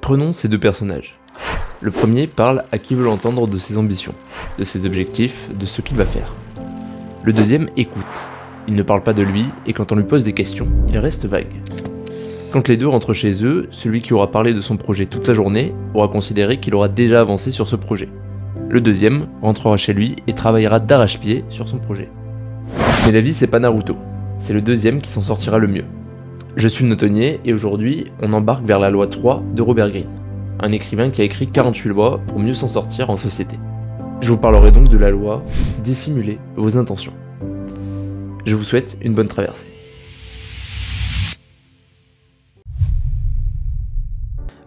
Prenons ces deux personnages. Le premier parle à qui veut l'entendre de ses ambitions, de ses objectifs, de ce qu'il va faire. Le deuxième écoute. Il ne parle pas de lui et quand on lui pose des questions, il reste vague. Quand les deux rentrent chez eux, celui qui aura parlé de son projet toute la journée aura considéré qu'il aura déjà avancé sur ce projet. Le deuxième rentrera chez lui et travaillera d'arrache-pied sur son projet. Mais la vie c'est pas Naruto, c'est le deuxième qui s'en sortira le mieux. Je suis Notonnier et aujourd'hui on embarque vers la loi 3 de Robert Greene, un écrivain qui a écrit 48 lois pour mieux s'en sortir en société. Je vous parlerai donc de la loi « Dissimulez vos intentions ». Je vous souhaite une bonne traversée.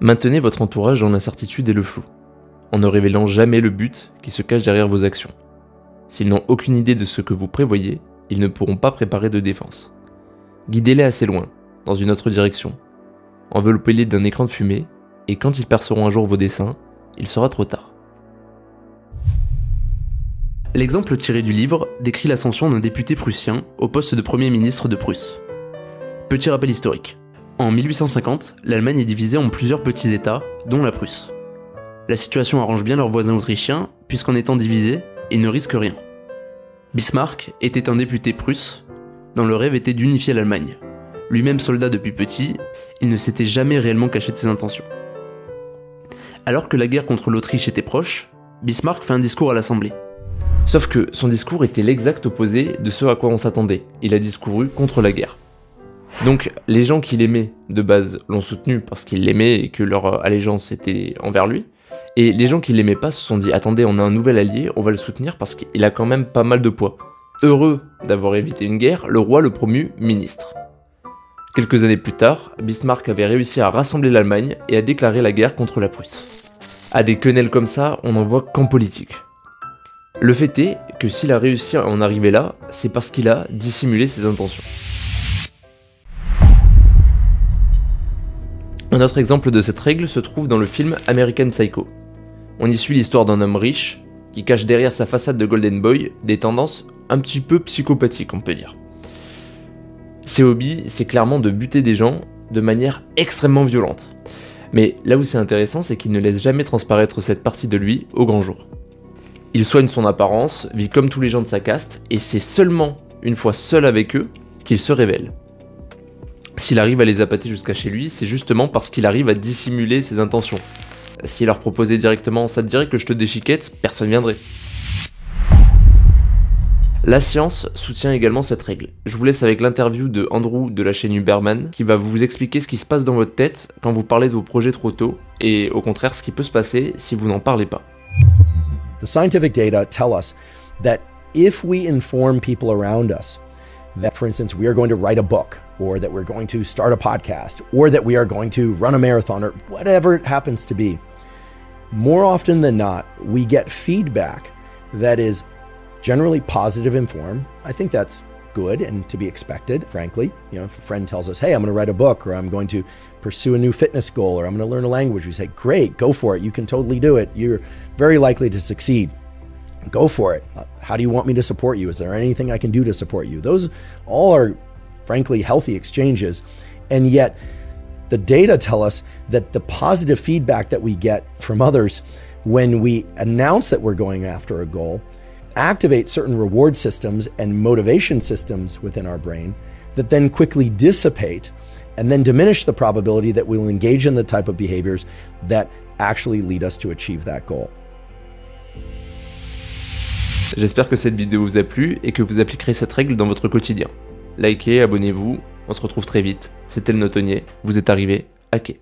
Maintenez votre entourage dans l'incertitude et le flou, en ne révélant jamais le but qui se cache derrière vos actions. S'ils n'ont aucune idée de ce que vous prévoyez, ils ne pourront pas préparer de défense. Guidez-les assez loin, dans une autre direction. Enveloppez-les d'un écran de fumée, et quand ils perceront un jour vos desseins, il sera trop tard. L'exemple tiré du livre décrit l'ascension d'un député prussien au poste de Premier ministre de Prusse. Petit rappel historique. En 1850, l'Allemagne est divisée en plusieurs petits États, dont la Prusse. La situation arrange bien leurs voisins autrichiens, puisqu'en étant divisés, ils ne risquent rien. Bismarck était un député prusse, dont le rêve était d'unifier l'Allemagne. Lui-même soldat depuis petit, il ne s'était jamais réellement caché de ses intentions. Alors que la guerre contre l'Autriche était proche, Bismarck fait un discours à l'Assemblée. Sauf que son discours était l'exact opposé de ce à quoi on s'attendait. Il a discouru contre la guerre. Donc les gens qui l'aimaient de base l'ont soutenu parce qu'ils l'aimaient et que leur allégeance était envers lui. Et les gens qui l'aimaient pas se sont dit « Attendez, on a un nouvel allié, on va le soutenir parce qu'il a quand même pas mal de poids. » Heureux d'avoir évité une guerre, le roi le promut ministre. Quelques années plus tard, Bismarck avait réussi à rassembler l'Allemagne et à déclarer la guerre contre la Prusse. À des quenelles comme ça, on n'en voit qu'en politique. Le fait est que s'il a réussi à en arriver là, c'est parce qu'il a dissimulé ses intentions. Un autre exemple de cette règle se trouve dans le film American Psycho. On y suit l'histoire d'un homme riche qui cache derrière sa façade de Golden Boy des tendances un petit peu psychopathiques, on peut dire. Ses hobbies, c'est clairement de buter des gens de manière extrêmement violente. Mais là où c'est intéressant, c'est qu'il ne laisse jamais transparaître cette partie de lui au grand jour. Il soigne son apparence, vit comme tous les gens de sa caste, et c'est seulement une fois seul avec eux qu'il se révèle. S'il arrive à les appâter jusqu'à chez lui, c'est justement parce qu'il arrive à dissimuler ses intentions. S'il leur proposait directement « ça te dirait que je te déchiquette », personne viendrait. La science soutient également cette règle. Je vous laisse avec l'interview de Andrew de la chaîne Uberman qui va vous expliquer ce qui se passe dans votre tête quand vous parlez de vos projets trop tôt et au contraire ce qui peut se passer si vous n'en parlez pas. The scientific data tell us that if we inform people around us that, for instance, we are going to write a book, or that we're going to start a podcast, or that we are going to run a marathon, or whatever it happens to be, more often than not, we get feedback that is generally positive in form. I think that's good and to be expected, frankly. You know, if a friend tells us, hey, I'm going to write a book, or I'm going to pursue a new fitness goal, or I'm going to learn a language, we say, great, go for it. You can totally do it. You're very likely to succeed. Go for it. How do you want me to support you? Is there anything I can do to support you? Those all are, frankly, healthy exchanges. And yet, the data tell us that the positive feedback that we get from others when we announce that we're going after a goal activate certain reward systems and motivation systems within our brain that then quickly dissipate and then diminish the probability that we'll engage in the type of behaviors that actually lead us to achieve that goal. J'espère que cette vidéo vous a plu et que vous appliquerez cette règle dans votre quotidien. Likez, abonnez-vous, on se retrouve très vite. C'était le Notonnier, vous êtes arrivé, hacké.